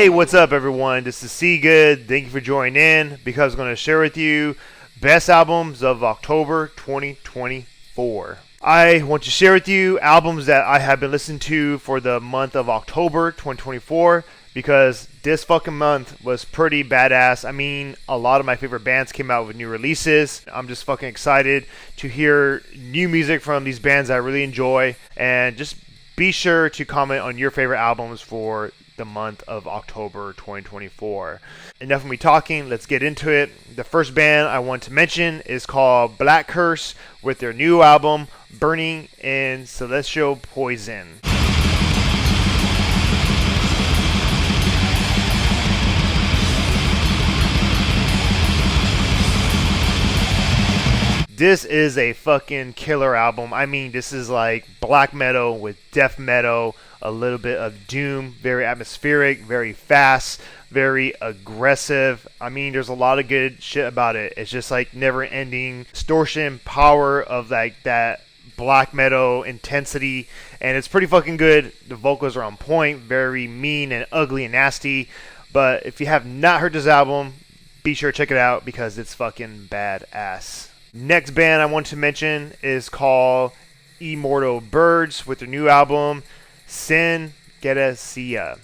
Hey, what's up, everyone? This is C Good. Thank you for joining in because I'm going to share with you best albums of October 2024. I want to share with you albums that I have been listening to for the month of October 2024 because this fucking month was pretty badass. I mean, a lot of my favorite bands came out with new releases. I'm just fucking excited to hear new music from these bands that I really enjoy, and just be sure to comment on your favorite albums for the month of October 2024. Enough of me talking, let's get into it. The first band I want to mention is called Black Curse with their new album Burning in Celestial Poison. This is a fucking killer album. I mean, this is like black metal with death metal, a little bit of doom, very atmospheric, very fast, very aggressive. I mean, there's a lot of good shit about it. It's just like never-ending distortion, power of like that black metal intensity, and it's pretty fucking good. The vocals are on point, very mean and ugly and nasty. But if you have not heard this album, be sure to check it out because it's fucking badass. Next band I want to mention is called Immortal Birds with their new album Sin Gedasia.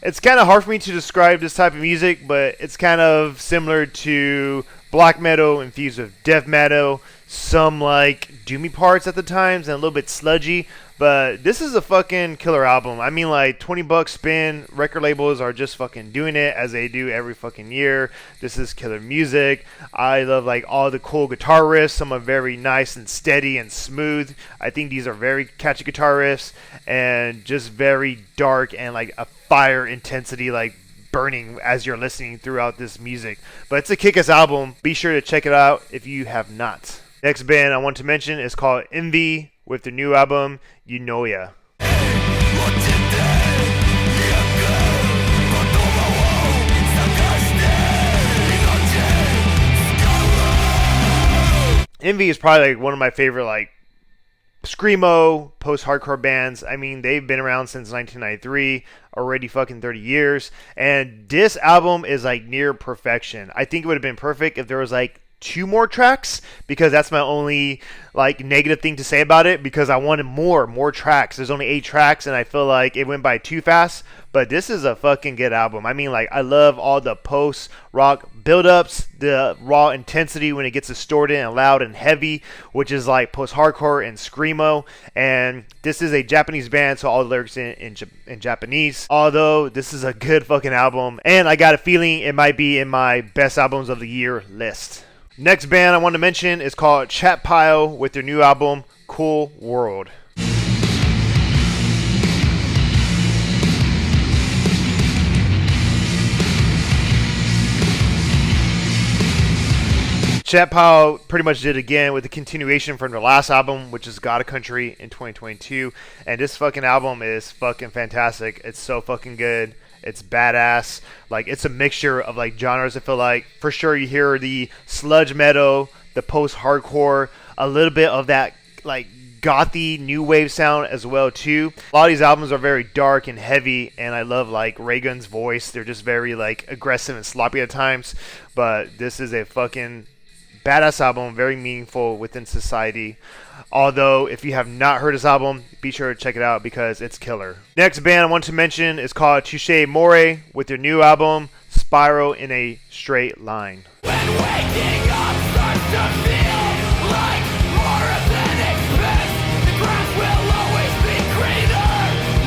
It's kind of hard for me to describe this type of music, but it's kind of similar to black metal infused with death metal, some like doomy parts at the times, and a little bit sludgy. But this is a fucking killer album. I mean, like, $20 spin. Record labels are just fucking doing it as they do every fucking year. This is killer music. I love like all the cool guitar riffs. Some are very nice and steady and smooth. I think these are very catchy guitar riffs and just very dark and like a fire intensity, like burning as you're listening throughout this music. But it's a kick-ass album. Be sure to check it out if you have not. Next band I want to mention is called Envy with the new album Eunoia. Envy is probably like one of my favorite like screamo post-hardcore bands. I mean, they've been around since 1993, already fucking 30 years, and this album is like near perfection. I think it would have been perfect if there was like 2 more tracks, because that's my only like negative thing to say about it, because I wanted more tracks. There's only 8 tracks and I feel like it went by too fast. But this is a fucking good album. I mean, like, I love all the post rock build-ups, the raw intensity when it gets distorted and loud and heavy, which is like post-hardcore and screamo. And this is a Japanese band, so all the lyrics in Japanese. Although this is a good fucking album, and I got a feeling it might be in my best albums of the year list. Next band I want to mention is called Chat Pile with their new album Cool World. Chat Pile pretty much did it again with the continuation from their last album, which is God of Country in 2022. And this fucking album is fucking fantastic. It's so fucking good. It's badass. Like, it's a mixture of like genres. I feel like for sure you hear the sludge metal, the post-hardcore, a little bit of that like gothy new wave sound as well too. A lot of these albums are very dark and heavy, and I love like Reagan's voice. They're just very like aggressive and sloppy at times. But this is a fucking badass album, very meaningful within society. Although, if you have not heard this album, be sure to check it out because it's killer. Next band I want to mention is called Touche Amore with their new album Spiral in a Straight Line. When waking up starts to feel like more than expect, the grass will always be greener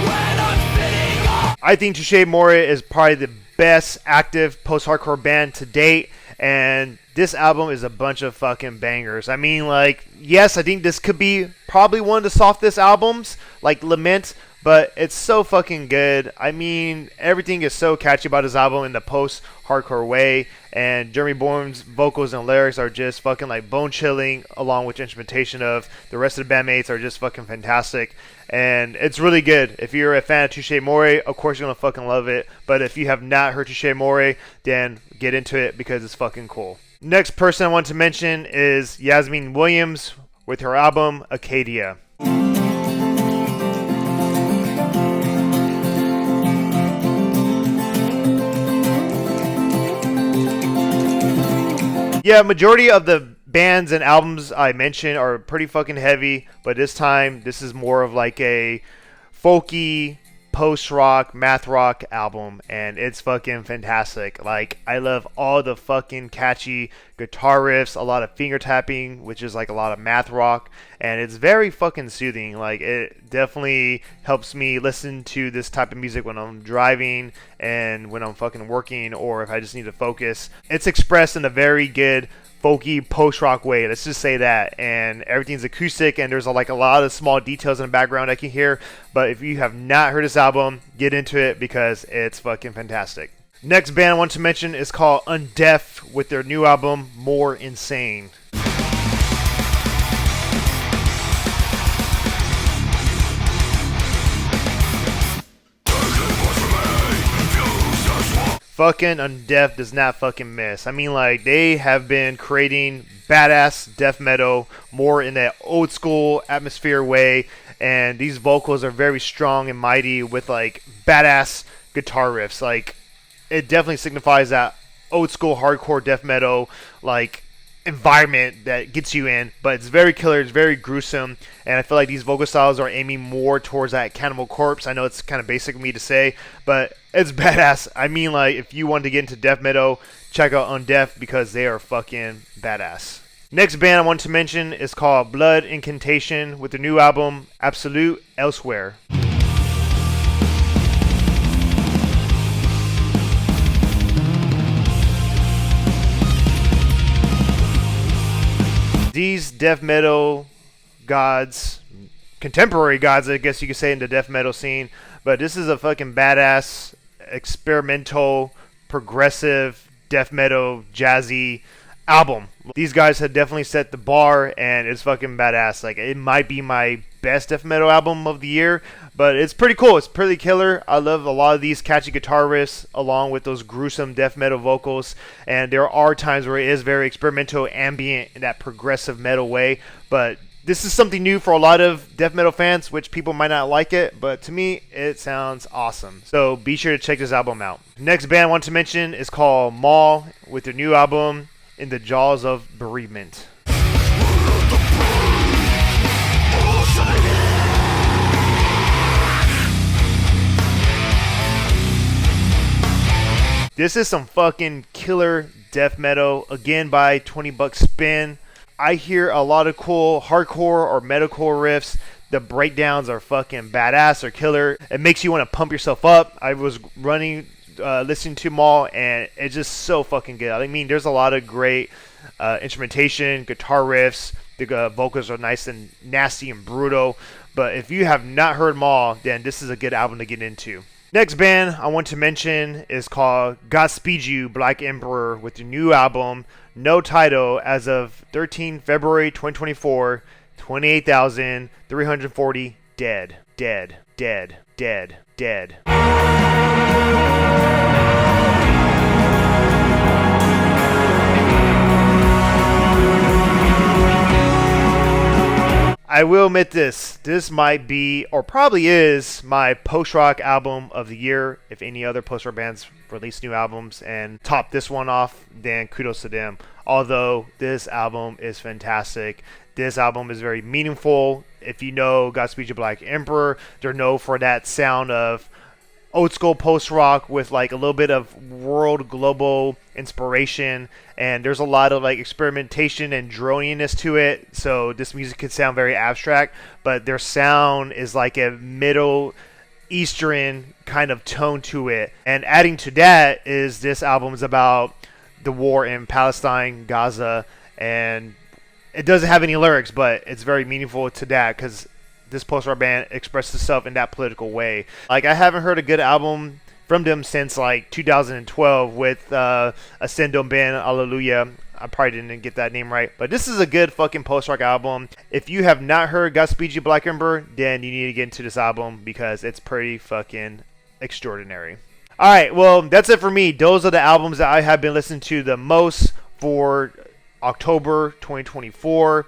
when I'm sitting up. I think Touche Amore is probably the best active post-hardcore band to date, and this album is a bunch of fucking bangers. I mean, like, yes, I think this could be probably one of the softest albums, like Lament, but it's so fucking good. I mean, everything is so catchy about this album in the post-hardcore way, and Jeremy Bourne's vocals and lyrics are just fucking like bone-chilling, along with the instrumentation of the rest of the bandmates are just fucking fantastic, and it's really good. If you're a fan of Touche Amore, of course you're gonna fucking love it, but if you have not heard Touche Amore, then get into it because it's fucking cool. Next person I want to mention is Yasmin Williams with her album Acadia. Yeah, majority of the bands and albums I mentioned are pretty fucking heavy, but this time this is more of like a folky post-rock, math rock album, and it's fucking fantastic. Like, I love all the fucking catchy guitar riffs, a lot of finger tapping, which is like a lot of math rock, and it's very fucking soothing. Like, it definitely helps me listen to this type of music when I'm driving and when I'm fucking working, or if I just need to focus. It's expressed in a very good folky post-rock way, let's just say that, and everything's acoustic, and there's like a lot of small details in the background I can hear. But if you have not heard this album, get into it because it's fucking fantastic. Next band I want to mention is called Undeaf with their new album More Insane. Fucking Undeaf does not fucking miss. I mean, like, they have been creating badass death metal more in that old school atmosphere way, and these vocals are very strong and mighty with like badass guitar riffs. Like, it definitely signifies that old school hardcore death metal like environment that gets you in, but it's very killer, it's very gruesome, and I feel like these vocal styles are aiming more towards that Cannibal Corpse. I know it's kind of basic of me to say, but it's badass. I mean, like, if you want to get into death metal, check out Undeaf because they are fucking badass. Next band I want to mention is called Blood Incantation with the new album Absolute Elsewhere. These death metal gods, contemporary gods, I guess you could say, in the death metal scene, but this is a fucking badass, experimental, progressive, death metal, jazzy album. These guys have definitely set the bar, and it's fucking badass. Like, it might be my best death metal album of the year, but it's pretty cool. It's pretty killer. I love a lot of these catchy guitar riffs along with those gruesome death metal vocals, and there are times where it is very experimental, ambient, in that progressive metal way, but this is something new for a lot of death metal fans, which people might not like it, but to me, it sounds awesome. So be sure to check this album out. Next band I want to mention is called Maul with their new album In the Jaws of Bereavement. This is some fucking killer death metal, again by 20 Buck Spin. I hear a lot of cool hardcore or metalcore riffs. The breakdowns are fucking badass or killer. It makes you want to pump yourself up. I was listening to them all, and it's just so fucking good. I mean, there's a lot of great instrumentation, guitar riffs. The vocals are nice and nasty and brutal. But if you have not heard them all, then this is a good album to get into. Next band I want to mention is called Godspeed You Black Emperor with the new album No Title as of 13 February 2024, 28,340 dead, dead, dead, dead, dead. I will admit this might be, or probably is, my post-rock album of the year. If any other post-rock bands release new albums and top this one off, then kudos to them. Although this album is fantastic. This album is very meaningful. If you know Godspeed You Black Emperor, they're known for that sound of old school post-rock with like a little bit of world global inspiration, and there's a lot of like experimentation and droniness to it, so this music could sound very abstract, but their sound is like a Middle Eastern kind of tone to it. And adding to that is this album is about the war in Palestine, Gaza, and it doesn't have any lyrics, but it's very meaningful to that because this post-rock band expressed itself in that political way. Like, I haven't heard a good album from them since like 2012 with Ascendo Ben Alleluia. I probably didn't get that name right, but this is a good fucking post-rock album. If you have not heard Godspeed You Black Emperor, then you need to get into this album because it's pretty fucking extraordinary. Alright, well, that's it for me. Those are the albums that I have been listening to the most for October 2024.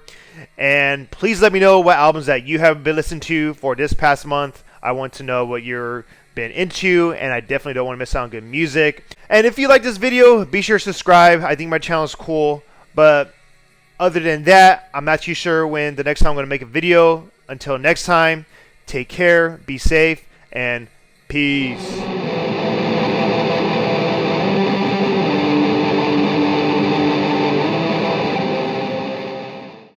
And please let me know what albums that you have been listening to for this past month. I want to know what you're been into, and I definitely don't want to miss out on good music. And if you like this video, be sure to subscribe. I think my channel is cool, but other than that, I'm not too sure when the next time I'm going to make a video. Until next time, take care, be safe, and peace.